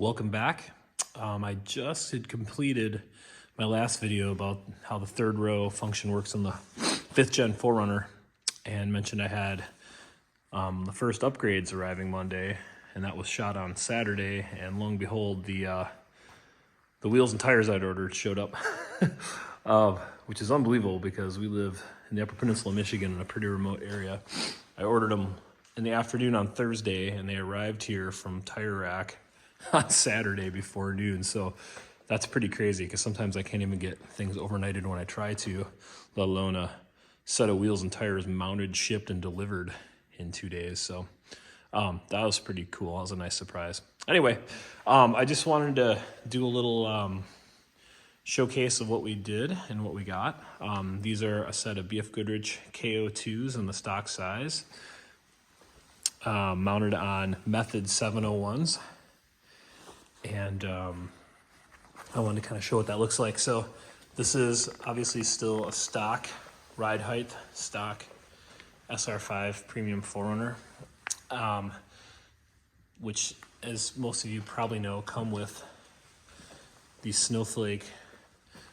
Welcome back. I just had completed my last video about how the third row function works on the 5th gen 4Runner and mentioned I had the first upgrades arriving Monday, and that was shot on Saturday, and lo and behold, the wheels and tires I'd ordered showed up, which is unbelievable because we live in the Upper Peninsula of Michigan in a pretty remote area. I ordered them in the afternoon on Thursday, and they arrived here from Tire Rack on Saturday before noon. So that's pretty crazy because sometimes I can't even get things overnighted when I try to, let alone a set of wheels and tires mounted, shipped, and delivered in 2 days. So that was pretty cool. That was a nice surprise. Anyway, I just wanted to do a little showcase of what we did and what we got. These are a set of BF Goodrich KO2s in the stock size, mounted on Method 701s. And I wanted to kind of show what that looks like. So this is obviously still a stock ride height, stock SR5 Premium 4Runner, which, as most of you probably know, come with these snowflake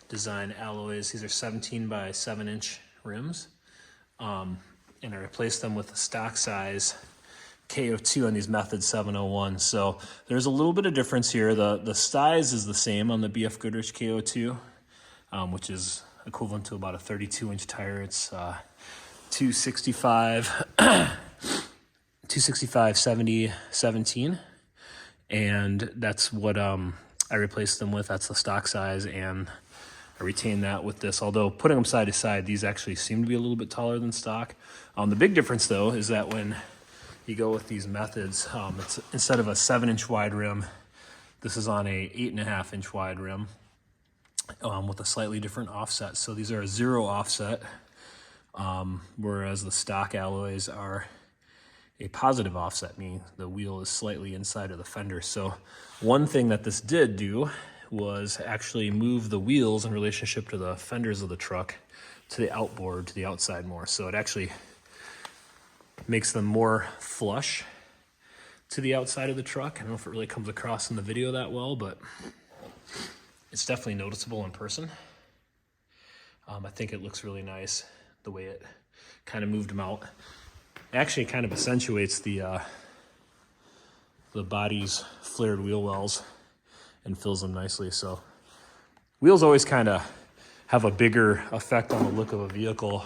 design alloys. These are 17 by 7 inch rims, and I replaced them with a stock size KO2 on these Method 701. So there's a little bit of difference here. The size is the same on the BF Goodrich KO2, which is equivalent to about a 32 inch tire. It's 265 70 17, and that's what I replaced them with. That's the stock size, and I retained that with this. Although putting them side to side, these actually seem to be a little bit taller than stock. The big difference though is that when you go with these methods, it's instead of a 7 inch wide rim, this is on a 8.5 inch wide rim with a slightly different offset. So these are a 0 offset, whereas the stock alloys are a positive offset, meaning the wheel is slightly inside of the fender. So one thing that this did do was actually move the wheels in relationship to the fenders of the truck to the outboard, to the outside more. So it actually makes them more flush to the outside of the truck. I don't know if it really comes across in the video that well, but it's definitely noticeable in person. I think it looks really nice the way it kind of moved them out. Actually, it kind of accentuates the body's flared wheel wells and fills them nicely. So wheels always kind of have a bigger effect on the look of a vehicle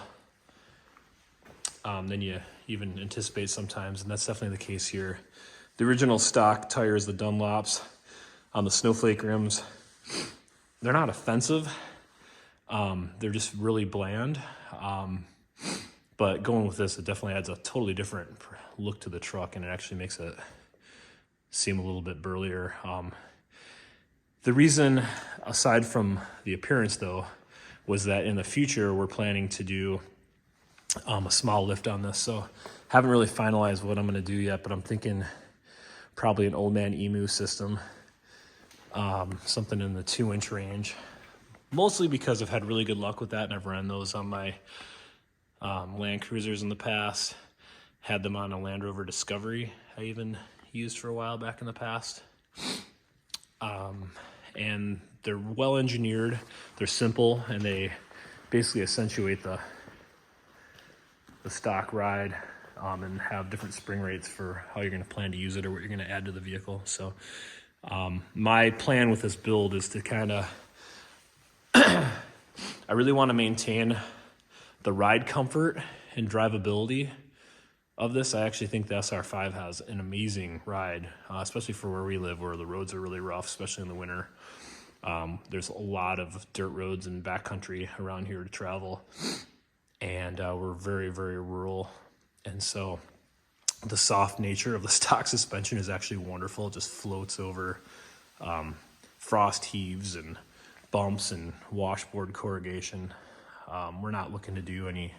than you even anticipate sometimes, and that's definitely the case here. The original stock tires, the Dunlops on the snowflake rims, they're not offensive. They're just really bland. But going with this, it definitely adds a totally different look to the truck, and it actually makes it seem a little bit burlier. The reason, aside from the appearance though, was that in the future we're planning to do a small lift on this. So haven't really finalized what I'm going to do yet, but I'm thinking probably an Old Man Emu system, something in the 2 inch range, mostly because I've had really good luck with that, and I've ran those on my Land Cruisers in the past, had them on a Land Rover Discovery I even used for a while back in the past. And they're well engineered, they're simple, and they basically accentuate the stock ride, and have different spring rates for how you're going to plan to use it or what you're going to add to the vehicle. So my plan with this build is to kind of I really want to maintain the ride comfort and drivability of this. I actually think the SR5 has an amazing ride, especially for where we live, where the roads are really rough, especially in the winter. There's a lot of dirt roads and backcountry around here to travel, and we're very, very rural. And so the soft nature of the stock suspension is actually wonderful. It just floats over frost heaves and bumps and washboard corrugation. We're not looking to do any,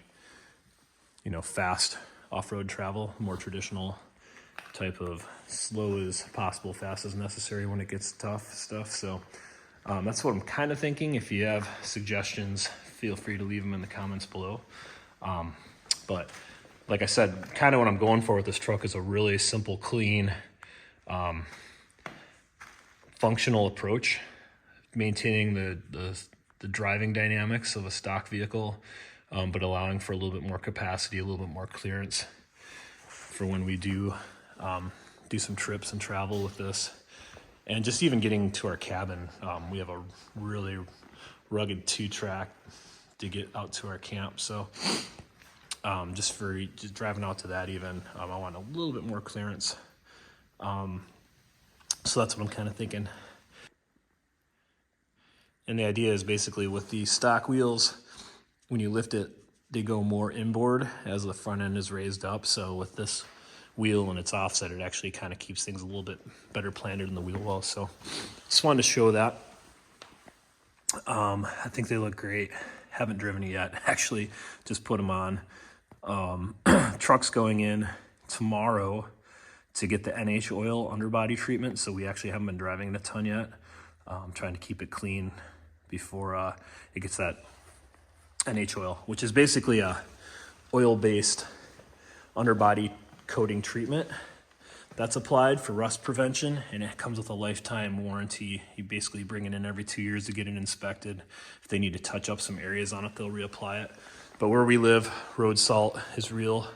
fast off-road travel, more traditional type of slow as possible, fast as necessary when it gets tough stuff. So that's what I'm kind of thinking. If you have suggestions, feel free to leave them in the comments below. But like I said, kind of what I'm going for with this truck is a really simple, clean, functional approach, maintaining the driving dynamics of a stock vehicle, but allowing for a little bit more capacity, a little bit more clearance for when we do some trips and travel with this. And just even getting to our cabin, we have a really rugged 2-track to get out to our camp. So just driving out to that even, I want a little bit more clearance. So that's what I'm kind of thinking. And the idea is basically with the stock wheels, when you lift it, they go more inboard as the front end is raised up. So with this wheel and its offset, it actually kind of keeps things a little bit better planted in the wheel well. So just wanted to show that. I think they look great. Haven't driven it yet. Actually, just put them on. Truck's going in tomorrow to get the NH oil underbody treatment. So we actually haven't been driving it a ton yet. Trying to keep it clean before it gets that NH oil, which is basically a oil-based underbody coating treatment that's applied for rust prevention, and it comes with a lifetime warranty. You basically bring it in every 2 years to get it inspected. If they need to touch up some areas on it, they'll reapply it. But where we live, road salt is real,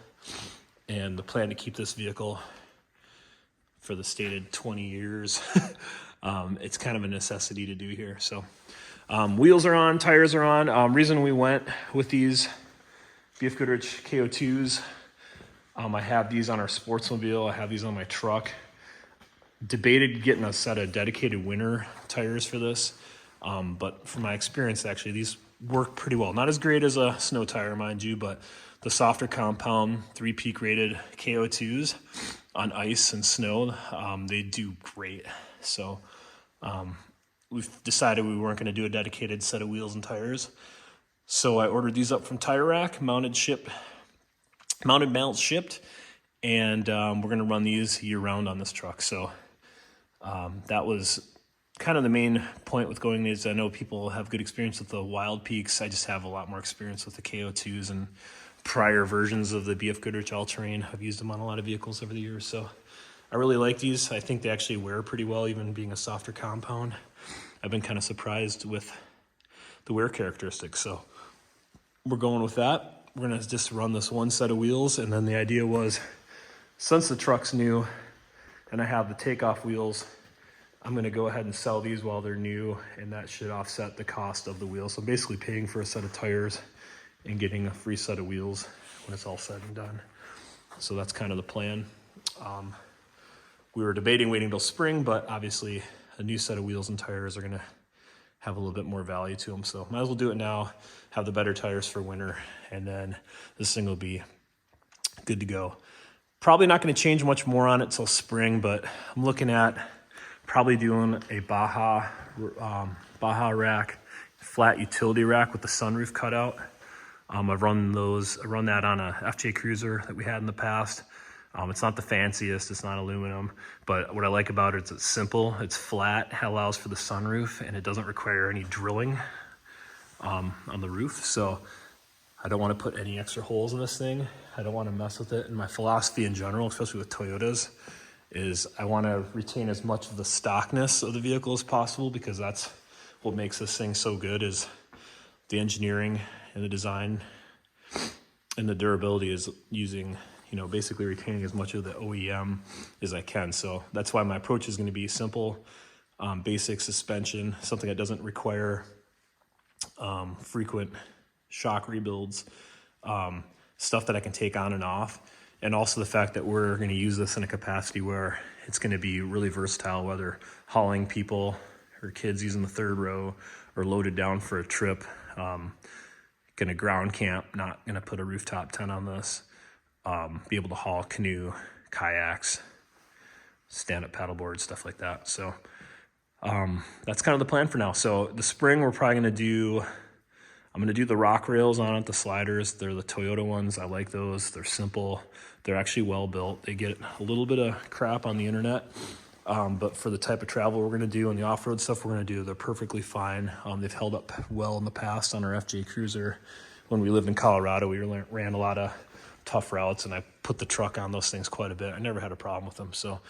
and the plan to keep this vehicle for the stated 20 years, it's kind of a necessity to do here. So wheels are on, tires are on. Reason we went with these BF Goodrich KO2s, I have these on our Sportsmobile. I have these on my truck. Debated getting a set of dedicated winter tires for this, but from my experience, actually, these work pretty well. Not as great as a snow tire, mind you, but the softer compound 3-peak rated KO2s on ice and snow, they do great. So we've decided we weren't going to do a dedicated set of wheels and tires. So I ordered these up from Tire Rack, mounted mounts shipped, and we're going to run these year round on this truck. So that was kind of the main point with going these. I know people have good experience with the Wild Peaks. I just have a lot more experience with the KO2s and prior versions of the BF Goodrich All-Terrain. I've used them on a lot of vehicles over the years. So I really like these. I think they actually wear pretty well, even being a softer compound. I've been kind of surprised with the wear characteristics. So we're going with that. We're going to just run this one set of wheels, and then the idea was, since the truck's new and I have the takeoff wheels, I'm going to go ahead and sell these while they're new, and that should offset the cost of the wheels. So I'm basically paying for a set of tires and getting a free set of wheels when it's all said and done. So that's kind of the plan. We were debating waiting till spring, but obviously a new set of wheels and tires are going to have a little bit more value to them. So might as well do it now, have the better tires for winter, and then this thing will be good to go. Probably not going to change much more on it till spring, but I'm looking at probably doing a Baja rack, flat utility rack with the sunroof cutout. I've run that on a FJ Cruiser that we had in the past. It's not the fanciest, it's not aluminum, but what I like about it is it's simple, it's flat, it allows for the sunroof, and it doesn't require any drilling on the roof. So I don't want to put any extra holes in this thing. I don't want to mess with it. And my philosophy in general, especially with Toyotas, is I want to retain as much of the stockness of the vehicle as possible, because that's what makes this thing so good, is the engineering and the design and the durability is using, basically retaining as much of the OEM as I can. So that's why my approach is going to be simple, basic suspension, something that doesn't require frequent shock rebuilds, stuff that I can take on and off. And also the fact that we're going to use this in a capacity where it's going to be really versatile, whether hauling people or kids using the third row or loaded down for a trip. Going to ground camp, not going to put a rooftop tent on this. Be able to haul canoe, kayaks, stand-up paddleboard, stuff like that. So that's kind of the plan for now. So the spring, I'm going to do the rock rails on it, the sliders. They're the Toyota ones. I like those. They're simple. They're actually well built. They get a little bit of crap on the internet, but for the type of travel we're going to do and the off-road stuff we're going to do, they're perfectly fine. They've held up well in the past on our FJ Cruiser. When we lived in Colorado, we ran a lot of tough routes, and I put the truck on those things quite a bit. I never had a problem with them. So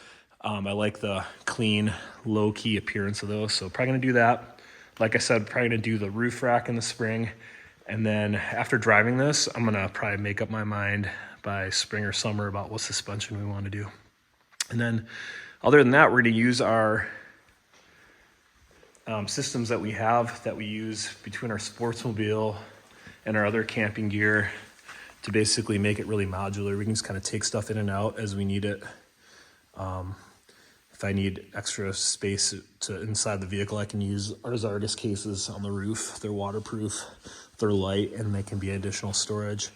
I like the clean, low-key appearance of those. So probably gonna do that. Like I said, probably gonna do the roof rack in the spring. And then after driving this, I'm gonna probably make up my mind by spring or summer about what suspension we wanna do. And then other than that, we're gonna use our systems that we have that we use between our Sportsmobile and our other camping gear to basically make it really modular. We can just kind of take stuff in and out as we need it. If I need extra space to inside the vehicle, I can use our Zargus cases on the roof. They're waterproof, they're light, and they can be additional storage,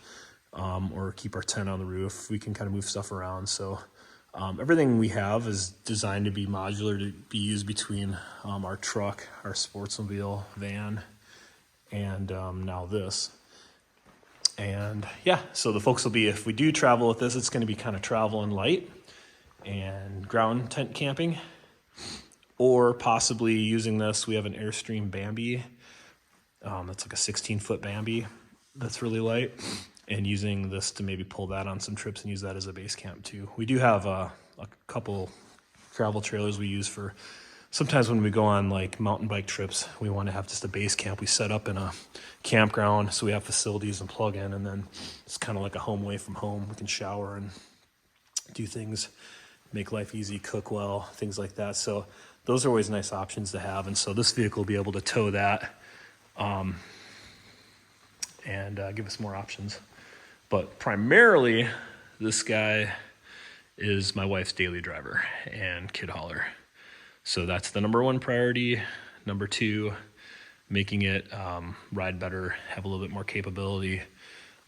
or keep our tent on the roof. We can kind of move stuff around. So everything we have is designed to be modular, to be used between our truck, our Sportsmobile van, and now this. And yeah, so the folks will be, if we do travel with this, it's going to be kind of travel and light and ground tent camping, or possibly using this. We have an Airstream Bambi. That's like a 16-foot Bambi that's really light, and using this to maybe pull that on some trips and use that as a base camp too. We do have a couple travel trailers we use for sometimes when we go on like mountain bike trips. We want to have just a base camp we set up in a campground, so we have facilities and plug in, and then it's kind of like a home away from home. We can shower and do things, make life easy, cook well, things like that. So those are always nice options to have. And so this vehicle will be able to tow that and give us more options. But primarily, this guy is my wife's daily driver and kid hauler. So that's the number one priority. Number two, making it ride better, have a little bit more capability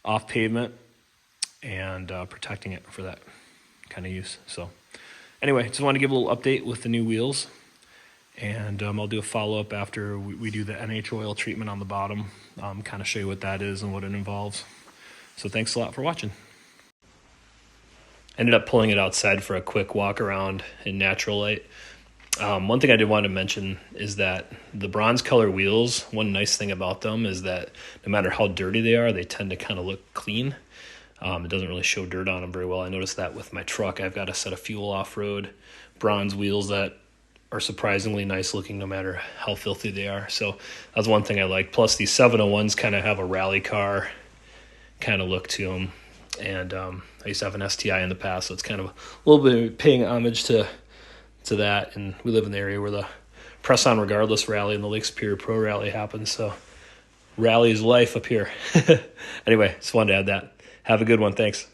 off pavement, and protecting it for that kind of use. So anyway, just want to give a little update with the new wheels, and I'll do a follow-up after we do the NH oil treatment on the bottom, kind of show you what that is and what it involves. So thanks a lot for watching. Ended up pulling it outside for a quick walk around in natural light. One thing I did want to mention is that the bronze color wheels, one nice thing about them is that no matter how dirty they are, they tend to kind of look clean. It doesn't really show dirt on them very well. I noticed that with my truck. I've got a set of Fuel off-road bronze wheels that are surprisingly nice looking no matter how filthy they are. So that's one thing I like. Plus these 701s kind of have a rally car kind of look to them. And I used to have an STI in the past, so it's kind of a little bit paying homage to that. And we live in the area where the Press On Regardless rally and the Lake Superior Pro Rally happens. So rally is life up here. Anyway, just wanted to add that. Have a good one. Thanks.